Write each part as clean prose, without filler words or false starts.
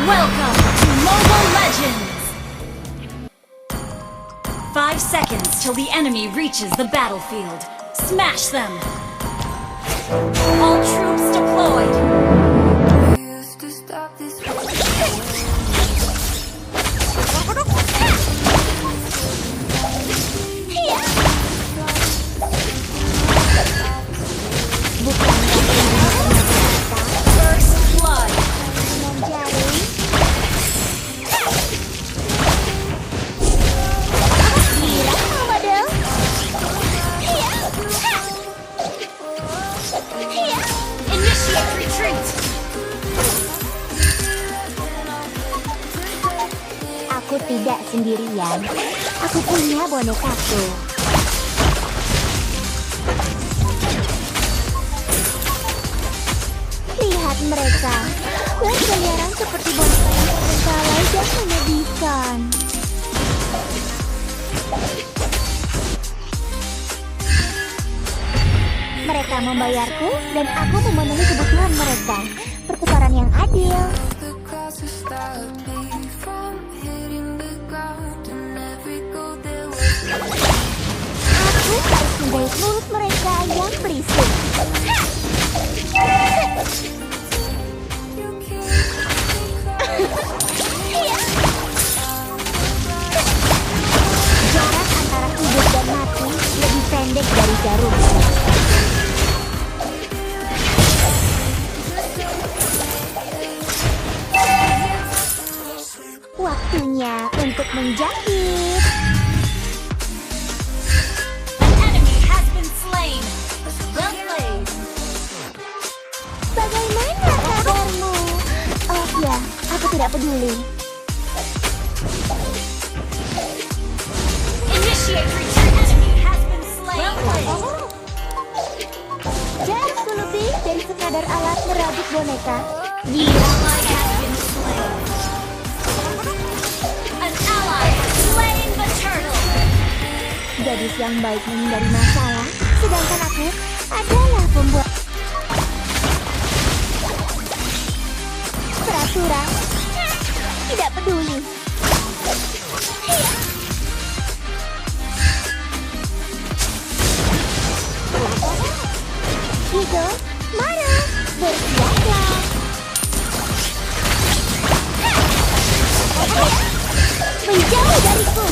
Welcome to Mobile Legends! 5 seconds till the enemy reaches the battlefield. Smash them! All troops deployed! First blood! Initiate retreat! Aku tidak sendirian. Aku punya bonekaku. Lihat mereka. Berkeliaran seperti boneka yang terbengkalai dan menyedihkan. Mereka membayarku dan aku memenuhi kebutuhan mereka. Pertukaran yang adil. Aku harus menggait mulut mereka yang berisik. Jarak antara hidup dan mati lebih pendek dari jarum. Waktunya untuk menjahit. An enemy has been slain! Well played! Bagaimana kabarmu? Oh ya, aku tidak peduli. Initiate retreat! Enemy has been slain! Well played! Jarakku lebih dari sekadar alat merabuk boneka. The ally has been slain! An ally has slain the turtle! Gadis yang baik menghindari masalah, sedangkan aku adalah pembuat peraturan. Tidak peduli. Higo, marah, bersiaplah. Menjauh dariku.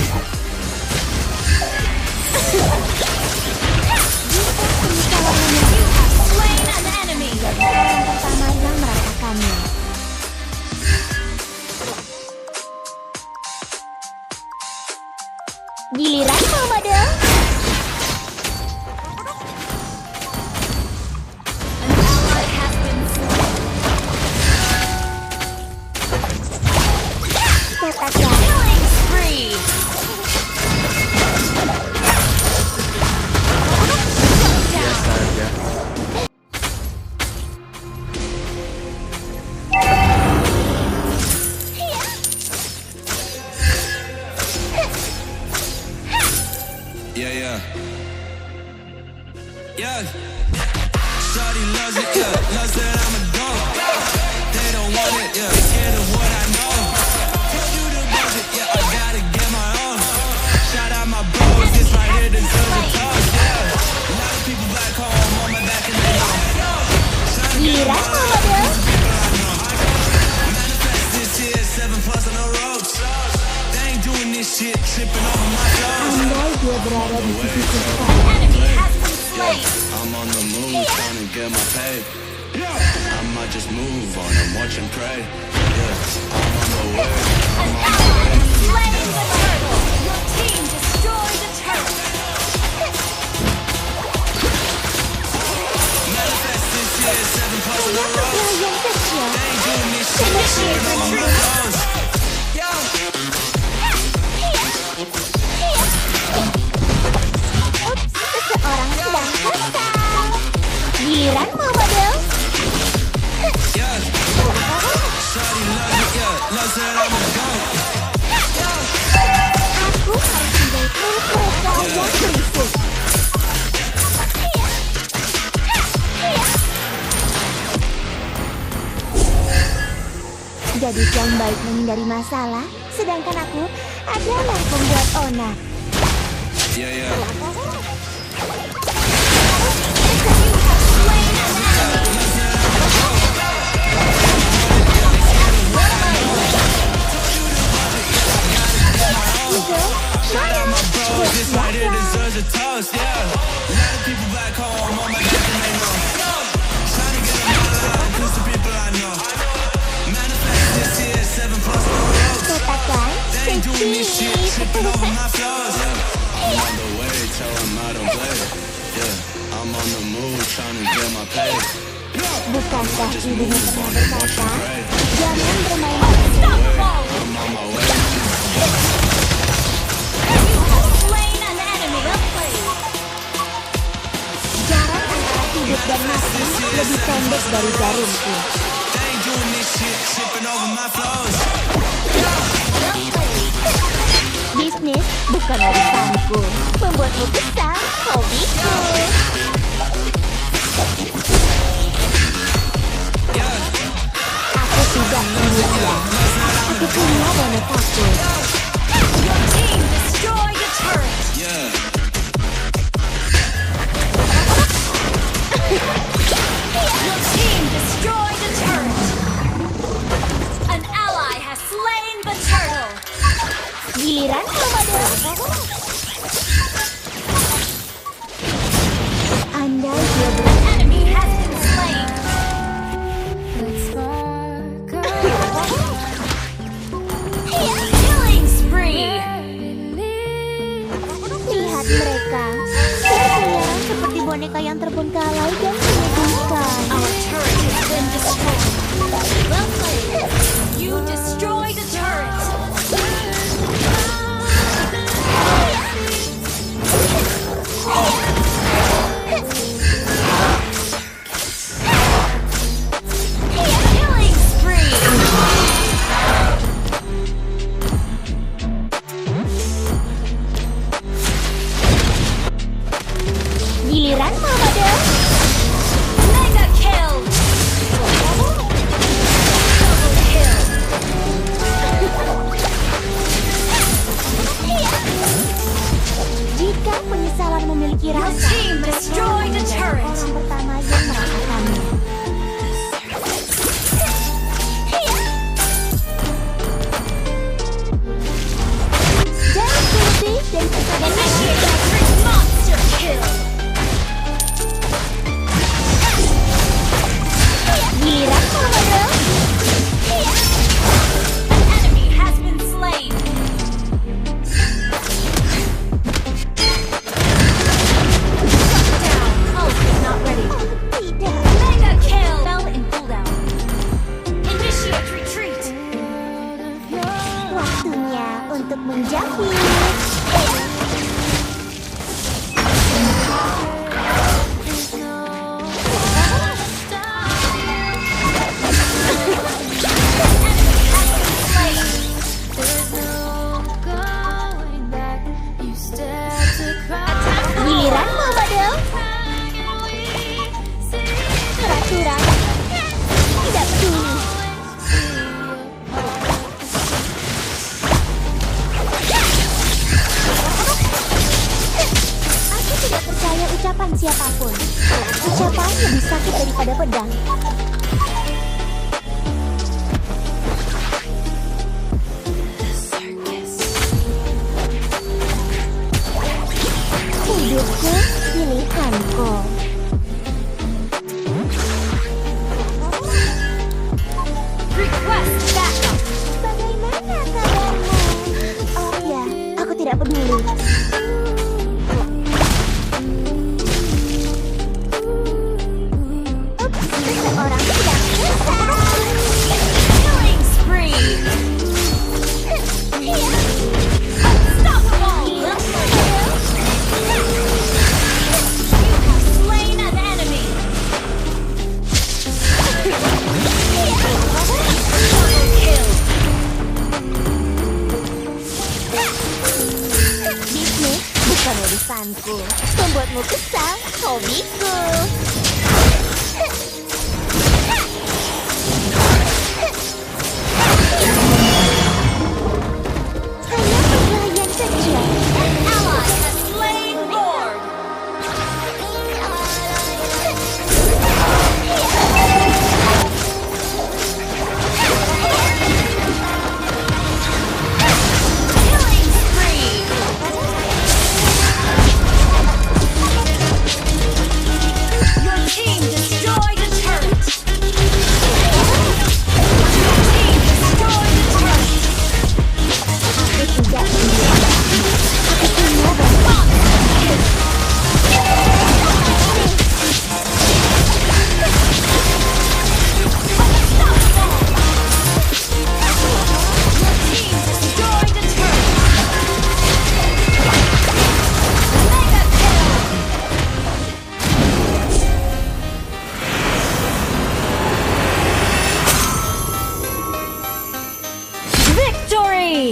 Slain an enemy! Yang pertama yang merasakannya. Giliranmu, model. An ally has been slain! Katakan. Killing spree! Yeah. Shawty loves it, yeah. Loves that I'm a dog. They don't want it, yeah. Scared of what I know. Told you the budget, yeah. I gotta get my own. Shout out my bros, this right here deserves a toss, yeah. A lot of people back home on my back and they know. Giliranmu, model. Manifest this year, 7+ on the road. They ain't doing this shit, tripping over my toes. Andai dia berada di sisi kita. Enemy has been slain! I'm on the move, trying to get my pay. I might just move on and watch and pray. Yeah, I'm on the way. An ally has slain the turtle! Your team destroyed the turtle! Manifest this year, 7+ on the road. Yang kecil. They ain't doing this shit, tripping over my toes. Yo. Ups, seseorang sedang kesal. Giliranmu, model. Yeah. Shawty loves it, yeah. Loves that I'm a dog. Aku harus menggait mulut mereka yang berisik. gadis yang baik menghindari masalah, sedangkan aku adalah pembuat onak. Yeah. This right here deserves a toast, yeah. A lot of people back home on my neck and they know. Trying to get on my line, cause the people I know. Manifest this year, 7 plus no roads. They ain't doing this shit, tripping over my flows. I'm on the way, tell them I don't play. Yeah, I'm on the move, trying to get my pay. Bukankah ibumu pernah berkata, jangan bermain Unstoppable! I'm on my way. Slain an enemy. jarak antara hidup dan mati lebih pendek dari jarumku. They ain't doing this shit, tripping over my flows. Bisnis bukan urusanku, membuatmu besar hobiku. Aku tidak mulia, aku punya banyak takut. Your team destroyed a turret. Yeah. Your team destroyed a turret. An ally has slain the turtle. Giliran Komodo. Andai dia Enemy has been slain. Killing spree. lihat mereka, berkeliaran seperti boneka yang terbengkalai dan menyedihkan. Our turret has been destroyed. Well played. You destroyed a turret. Killing spree. Giliran Komodo. Mega kill. Double kill. Jika penyesalan memiliki Your rasa, team destroyed a turret. orang pertama yang merasakannya. Jangan putih dan kesadaran Initiate monster kill. giliran Komodo. An enemy has been slain. Down. Ult is not ready. Tidak. Mega kill. Fell in cooldown. Initiate retreat. Waktunya untuk menjahit. Giliran Komodo. Peraturan tidak peduli. Aku tidak percaya ucapan siapapun. Ucapan lebih sakit daripada pedang. Hidupku pilihanku. Request backup. Bagaimana kabarmu? Oh ya, aku tidak peduli. Ups, seseorang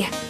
victory!